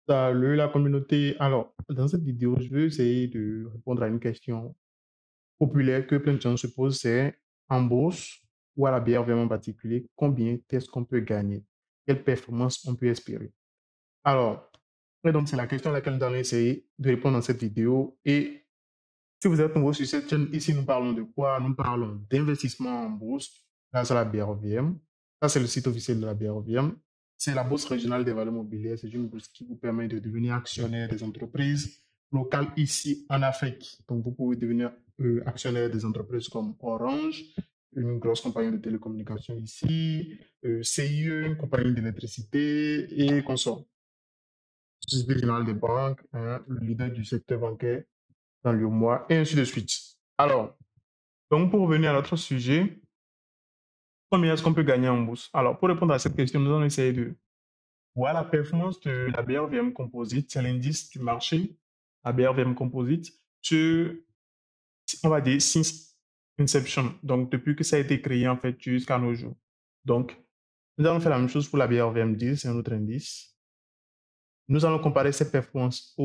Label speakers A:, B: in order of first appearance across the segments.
A: Salut la communauté. Alors, dans cette vidéo, je vais essayer de répondre à une question populaire que plein de gens se posent, c'est en bourse ou à la BRVM en particulier, combien est-ce qu'on peut gagner? Quelle performance on peut espérer? Alors, et donc c'est la question à laquelle nous allons essayer de répondre dans cette vidéo. Et si vous êtes nouveau sur cette chaîne, ici nous parlons de quoi? Nous parlons d'investissement en bourse grâce à la BRVM. Ça, c'est le site officiel de la BRVM. C'est la Bourse régionale des valeurs mobilières. C'est une bourse qui vous permet de devenir actionnaire des entreprises locales ici en Afrique. Donc, vous pouvez devenir actionnaire des entreprises comme Orange, une grosse compagnie de télécommunications ici, CIE, une compagnie d'électricité et consorts. Société Générale des banques, hein, le leader du secteur bancaire dans le mois, et ainsi de suite. Alors, donc pour revenir à notre sujet, combien est-ce qu'on peut gagner en bourse? Alors, pour répondre à cette question, nous allons essayer de voir la performance de la BRVM Composite, c'est l'indice du marché, la BRVM Composite, sur, on va dire, since inception, donc depuis que ça a été créé en fait jusqu'à nos jours. Donc, nous allons faire la même chose pour la BRVM 10, c'est un autre indice. Nous allons comparer cette performance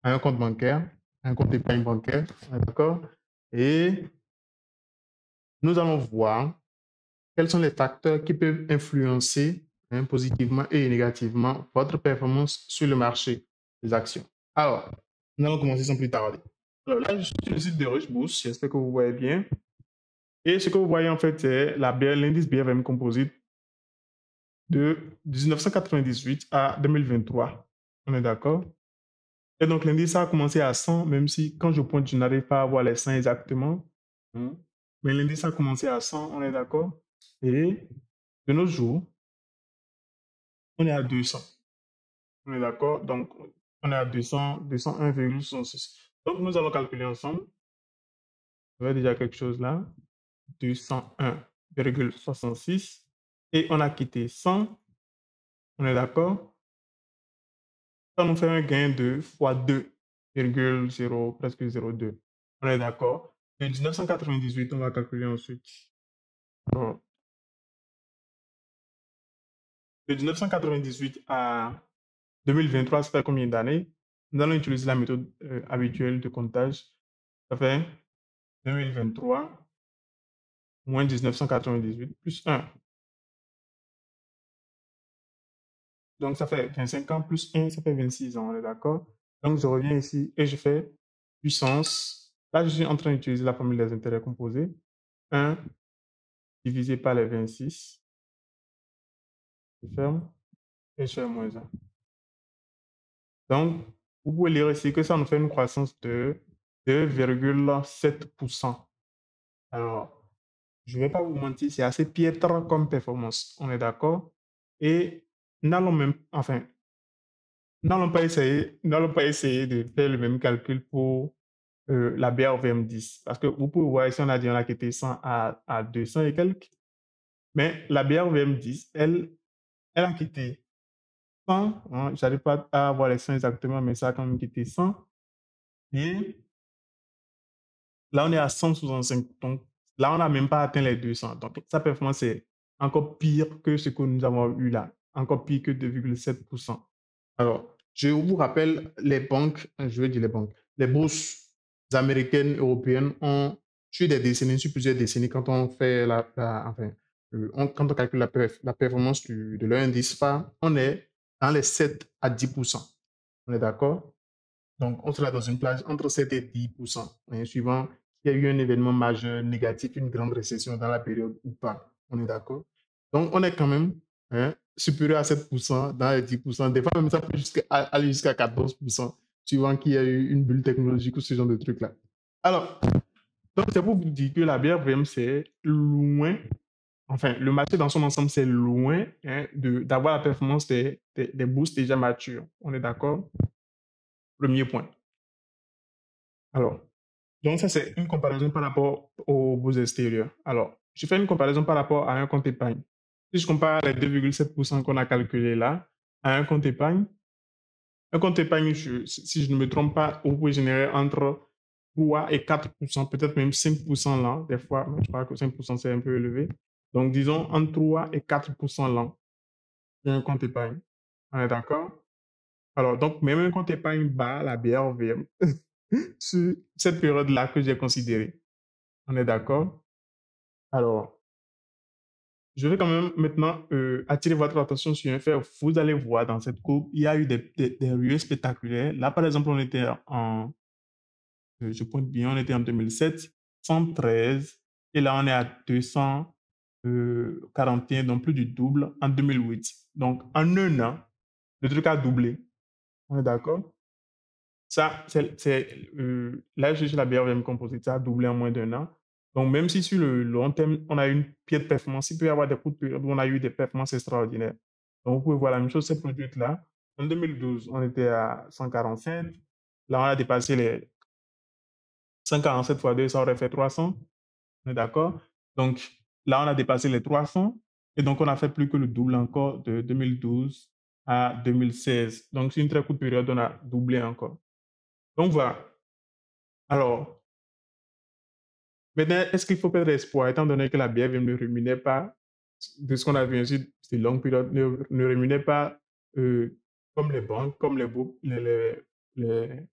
A: à un compte bancaire, un compte d'épargne bancaire, d'accord? Et nous allons voir quels sont les facteurs qui peuvent influencer positivement et négativement votre performance sur le marché des actions. Alors, nous allons commencer sans plus tarder. Alors là, je suis sur le site de Richebourse, j'espère que vous voyez bien. Et ce que vous voyez en fait, c'est l'indice BRVM Composite de 1998 à 2023. On est d'accord? Et donc l'indice a commencé à 100, même si quand je pointe, je n'arrive pas à voir les 100 exactement. Mais l'indice a commencé à 100, on est d'accord? Et de nos jours, on est à 200. On est d'accord? Donc, on est à 200, 201,66. Donc, nous allons calculer ensemble. Vous avez déjà quelque chose là. 201,66. Et on a quitté 100. On est d'accord? Ça nous fait un gain de fois 2,0, presque 0,2. On est d'accord? De 1998, on va calculer ensuite. Alors, de 1998 à 2023, ça fait combien d'années? Nous allons utiliser la méthode habituelle de comptage. Ça fait 2023 moins 1998 plus 1. Donc, ça fait 25 ans plus 1, ça fait 26 ans, on est d'accord? Donc, je reviens ici et je fais puissance. Là, je suis en train d'utiliser la formule des intérêts composés. 1 divisé par les 26. Je ferme et je fais moins 1. Donc, vous pouvez lire ici que ça nous fait une croissance de 2,7%. Alors, je ne vais pas vous mentir, c'est assez piètre comme performance. On est d'accord? Et n'allons pas essayer de faire le même calcul pour la BRVM 10. Parce que vous pouvez voir ici, on a dit on a quitté 100 à 200 et quelques. Mais la BRVM 10, elle a quitté 100. Hein, je n'arrive pas à avoir les 100 exactement, mais ça a quand même quitté 100. Et là, on est à 165. Donc, là, on n'a même pas atteint les 200. Donc, sa performance est encore pire que ce que nous avons eu là. Encore pire que 2,7%. Alors, je vous rappelle, les banques, je veux dire les banques, les bourses américaines, européennes ont, sur des décennies, sur plusieurs décennies, quand on fait quand on calcule la performance de leur indice phare, on est dans les 7 à 10%. On est d'accord? Donc, on sera dans une plage entre 7 et 10%, hein, suivant s'il y a eu un événement majeur négatif, une grande récession dans la période ou pas. On est d'accord? Donc, on est quand même supérieur à 7%, dans les 10%. Des fois, même ça peut aller jusqu'à 14%, suivant qu'il y a eu une bulle technologique ou ce genre de trucs-là. Alors, donc c'est pour vous dire que la BRVM, c'est loin, enfin, le marché dans son ensemble, c'est loin d'avoir la performance des bourses déjà matures. On est d'accord? Premier point. Alors, donc ça, c'est une comparaison par rapport aux bourses extérieures. Alors, je fais une comparaison par rapport à un compte épargne. Si je compare les 2,7% qu'on a calculé là à un compte épargne, si je ne me trompe pas, vous pouvez générer entre 3 et 4%, peut-être même 5% l'an. Des fois, je crois que 5% c'est un peu élevé. Donc, disons entre 3 et 4% l'an d'un compte épargne. On est d'accord? Alors, donc, même quand tu épargnes bas, la BRVM, sur cette période-là que j'ai considérée. On est d'accord? Alors, je vais quand même maintenant attirer votre attention sur un fait. Vous allez voir dans cette courbe, il y a eu des ruées spectaculaires. Là, par exemple, on était je pointe bien, on était en 2007, 113, et là, on est à 241, donc plus du double en 2008. Donc, en un an, le truc a doublé. On est d'accord? Ça, là, je suis sur la BRVM Composite, ça a doublé en moins d'un an. Donc, même si sur le long terme, on a eu une piètre performance, il peut y avoir des coups de période où on a eu des performances extraordinaires. Donc, vous pouvez voir la même chose s'est produite là. En 2012, on était à 147. Là, on a dépassé les 147 fois 2, ça aurait fait 300. On est d'accord? Donc, là, on a dépassé les 300. Et donc, on a fait plus que le double encore de 2012 à 2016. Donc, sur une très courte période, on a doublé encore. Donc, voilà. Alors, maintenant, est-ce qu'il faut perdre espoir, étant donné que la BFM ne rémunère pas, de ce qu'on a vu ainsi, ces longues périodes, ne rémunère pas comme les banques, comme les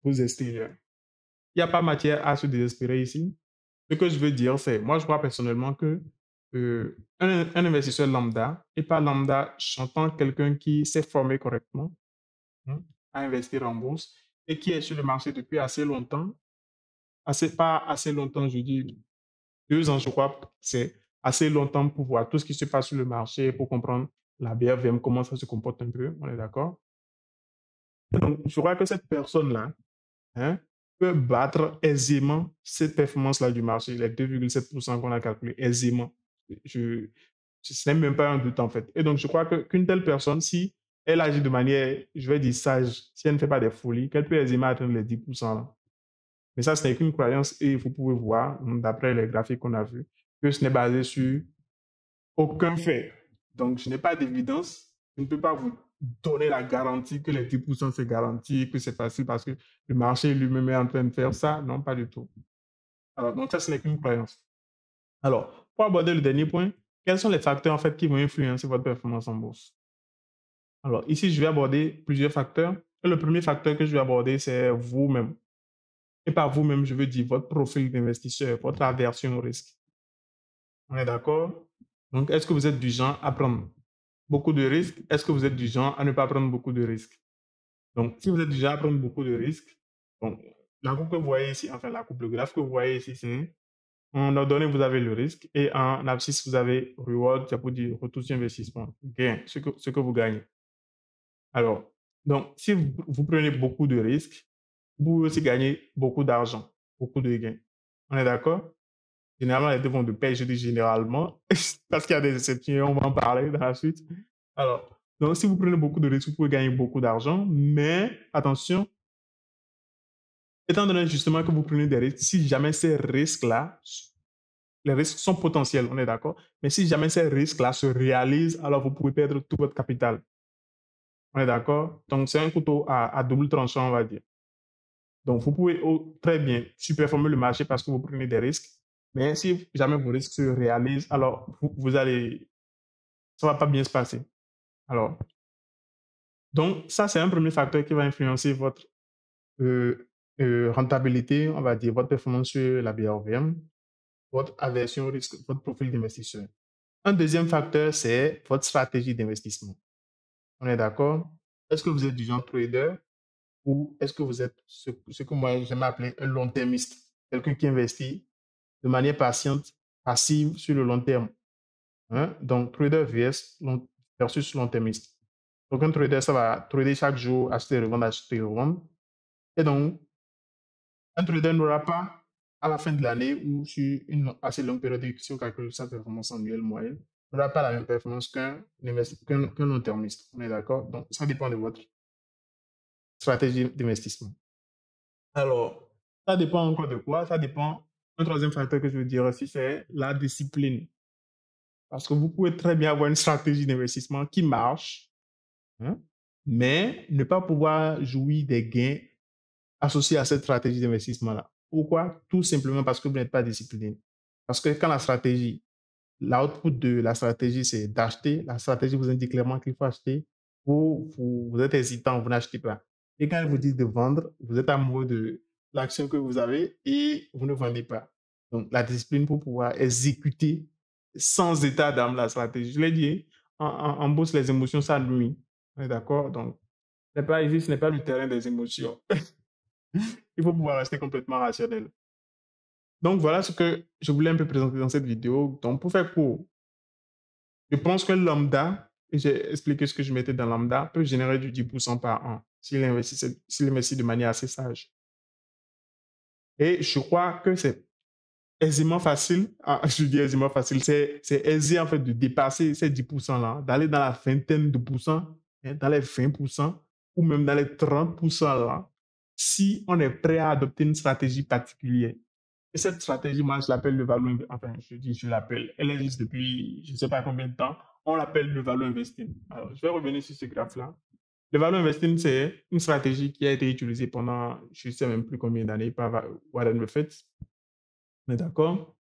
A: bourses extérieures. Il n'y a pas matière à se désespérer ici. Ce que je veux dire, c'est, moi, je crois personnellement que un investisseur lambda, et pas lambda, j'entends quelqu'un qui s'est formé correctement, hein, à investir en bourse et qui est sur le marché depuis assez longtemps, pas assez longtemps, je dis 2 ans, je crois, c'est assez longtemps pour voir tout ce qui se passe sur le marché, pour comprendre la BRVM, comment ça se comporte un peu, on est d'accord? Donc, je crois que cette personne-là, hein, peut battre aisément cette performance-là du marché, les 2,7% qu'on a calculé aisément. Ce n'est même pas un doute en fait. Et donc, je crois qu'une telle personne, si elle agit de manière, je vais dire sage, si elle ne fait pas des folies, qu'elle peut aisément atteindre les 10% là. Mais ça, ce n'est qu'une croyance et vous pouvez voir, d'après les graphiques qu'on a vus, que ce n'est basé sur aucun fait. Donc, je n'ai pas d'évidence. Je ne peux pas vous donner la garantie que les 10% c'est garanti, que c'est facile parce que le marché lui-même est en train de faire ça. Non, pas du tout. Alors, donc ça, ce n'est qu'une croyance. Alors, pour aborder le dernier point, quels sont les facteurs en fait qui vont influencer votre performance en bourse? Alors, ici, je vais aborder plusieurs facteurs. Et le premier facteur que je vais aborder, c'est vous-même. Et par vous-même, je veux dire votre profil d'investisseur, votre aversion au risque. On est d'accord? Donc, est-ce que vous êtes du genre à prendre beaucoup de risques? Est-ce que vous êtes du genre à ne pas prendre beaucoup de risques? Donc, si vous êtes du genre à prendre beaucoup de risques, donc, la courbe que vous voyez ici, enfin, le graphe que vous voyez ici, c'est en ordonnée, vous avez le risque et en abscisse, vous avez reward, c'est pour dire retour sur investissement, gain, ce que vous gagnez. Alors, donc, si vous prenez beaucoup de risques, vous pouvez aussi gagner beaucoup d'argent, beaucoup de gains. On est d'accord? Généralement, les deux vont de pair, je dis généralement, parce qu'il y a des exceptions, on va en parler dans la suite. Alors, donc, si vous prenez beaucoup de risques, vous pouvez gagner beaucoup d'argent, mais attention, étant donné justement que vous prenez des risques, si jamais ces risques-là, les risques sont potentiels, on est d'accord, mais si jamais ces risques-là se réalisent, alors vous pouvez perdre tout votre capital. On est d'accord? Donc, c'est un couteau à double tranchant, on va dire. Donc, vous pouvez très bien surperformer le marché parce que vous prenez des risques, mais si jamais vos risques se réalisent, alors vous allez, ça va pas bien se passer. Alors, donc ça, c'est un premier facteur qui va influencer votre rentabilité, on va dire, votre performance sur la BRVM, votre aversion au risque, votre profil d'investisseur. Un deuxième facteur, c'est votre stratégie d'investissement. On est d'accord? Est-ce que vous êtes du genre trader ou est-ce que vous êtes ce que moi j'aime appeler un long-termiste, quelqu'un qui investit de manière patiente, passive sur le long terme, hein? Donc, trader versus long-termiste. Donc, un trader, ça va trader chaque jour, acheter, revendre. Et donc, un trader n'aura pas, à la fin de l'année ou sur une assez longue période, si on calcule sa performance annuelle moyenne, n'aura pas la même performance qu'un long-termiste. On est d'accord? Donc, ça dépend de votre stratégie d'investissement. Alors, ça dépend encore de quoi? Ça dépend. Un troisième facteur que je veux dire aussi, c'est la discipline. Parce que vous pouvez très bien avoir une stratégie d'investissement qui marche, hein, mais ne pas pouvoir jouir des gains associés à cette stratégie d'investissement-là. Pourquoi? Tout simplement parce que vous n'êtes pas discipliné. Parce que quand l'output de la stratégie, c'est d'acheter, la stratégie vous indique clairement qu'il faut acheter, vous êtes hésitant, vous n'achetez pas. Et quand ils vous disent de vendre, vous êtes amoureux de l'action que vous avez et vous ne vendez pas. Donc, la discipline pour pouvoir exécuter sans état d'âme la stratégie. Je l'ai dit, en bourse, les émotions, ça nuit. On est d'accord? Donc, ici, ce n'est pas le terrain des émotions. Il faut pouvoir rester complètement rationnel. Donc, voilà ce que je voulais un peu présenter dans cette vidéo. Donc, pour faire court, je pense que lambda, et j'ai expliqué ce que je mettais dans lambda, peut générer du 10% par an s'il investit de manière assez sage. Et je crois que c'est aisément facile, je dis aisément facile, c'est aisé en fait de dépasser ces 10%-là, d'aller dans la vingtaine de pourcents, hein, dans les 20%, ou même dans les 30% là, si on est prêt à adopter une stratégie particulière. Et cette stratégie, moi, je l'appelle le value, enfin, je l'appelle, elle existe depuis je ne sais pas combien de temps, on l'appelle le value investing. Alors, je vais revenir sur ce graphe-là. Le value investing, c'est une stratégie qui a été utilisée pendant, je ne sais même plus combien d'années par Warren Buffett. On est d'accord?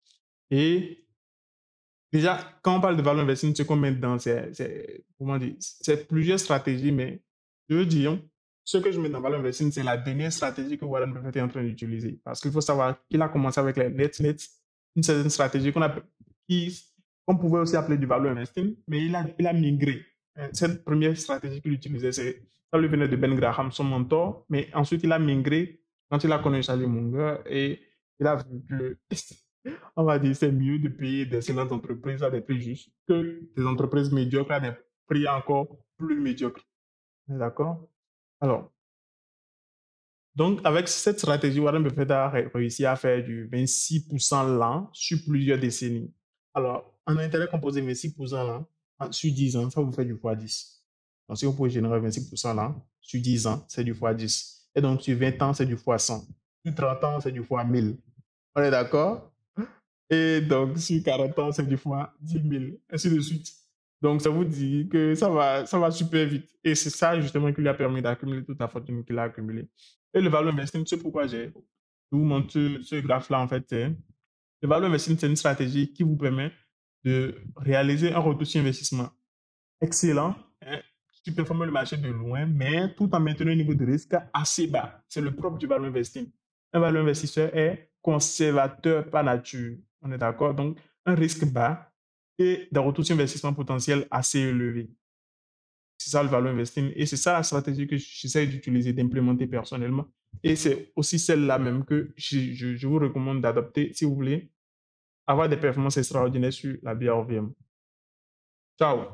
A: Et déjà, quand on parle de value investing, ce qu'on met dedans, comment dire, c'est plusieurs stratégies, mais je veux dire, ce que je mets dans value investing, c'est la dernière stratégie que Warren Buffett est en train d'utiliser. Parce qu'il faut savoir qu'il a commencé avec les nets, une certaine stratégie qu'on pouvait aussi appeler du value investing, mais il a migré. Cette première stratégie qu'il utilisait, ça lui venait de Ben Graham, son mentor, mais ensuite il a migré quand il a connu Charlie Munger et il a vu que on va dire c'est mieux de payer d'excellentes entreprises à des prix justes que des entreprises médiocres à des prix encore plus médiocres. D'accord? Alors, donc avec cette stratégie, Warren Buffett a réussi à faire du 26% l'an sur plusieurs décennies. Alors, en intérêt composé 26% l'an, sur 10 ans, ça vous fait du x10. Donc, si vous pouvez générer 26% l'an, sur 10 ans, c'est du x10. Et donc, sur 20 ans, c'est du x100. Sur 30 ans, c'est du x1000. On est d'accord? Et donc, sur 40 ans, c'est du fois 10 000, ainsi de suite. Donc, ça vous dit que ça va super vite. Et c'est ça, justement, qui lui a permis d'accumuler toute la fortune qu'il a accumulée. Et le value investing, c'est pourquoi je vous montre ce graphe-là, en fait. Le value investing, c'est une stratégie qui vous permet de réaliser un retour sur investissement excellent, hein, qui performe le marché de loin, mais tout en maintenant un niveau de risque assez bas. C'est le propre du value investing. Un value investisseur est conservateur par nature. On est d'accord? Donc, un risque bas et des retours sur investissement potentiel assez élevés. C'est ça le value investing et c'est ça la stratégie que j'essaie d'utiliser, d'implémenter personnellement. Et c'est aussi celle-là même que je vous recommande d'adopter si vous voulez avoir des performances extraordinaires sur la BRVM. Ciao!